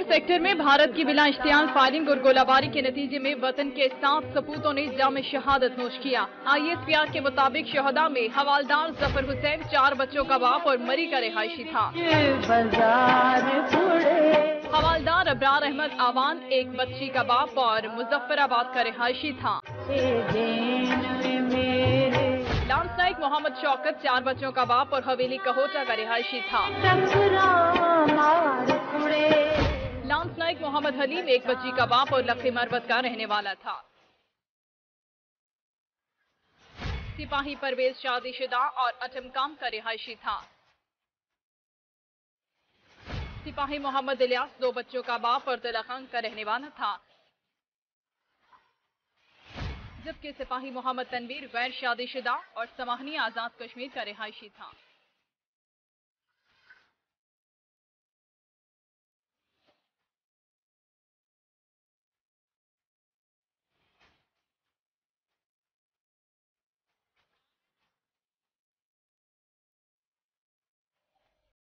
Sector में भारत की बिला इश्तियाल फायरिंग और गोलाबारी के नतीजे में वतन के 7 सपूतों ने जाम शहादत नोश किया। ISPR के मुताबिक शहदा में हवालदार जफर हुसैन 4 बच्चों का बाप और मरी का रिहायशी था। हवालदार अबरार अहमद आवान एक बच्ची का बाप और मुजफ्फराबाद का रिहायशी था। लांस नाइक मोहम्मद शौकत 4 बच्चों का बाप और हवेली कहोटा का रिहायशी था। लांस नाइक मोहम्मद हलीम एक बच्ची का बाप और लखे मरबत का रहने वाला था। सिपाही परवेज शादीशुदा और अटमकाम का रिहायशी था। सिपाही मोहम्मद इलियास 2 बच्चों का बाप और तिलखान का रहने वाला था, जबकि सिपाही मोहम्मद तनवीर गैर शादीशुदा और समाहनी आजाद कश्मीर का रिहायशी था।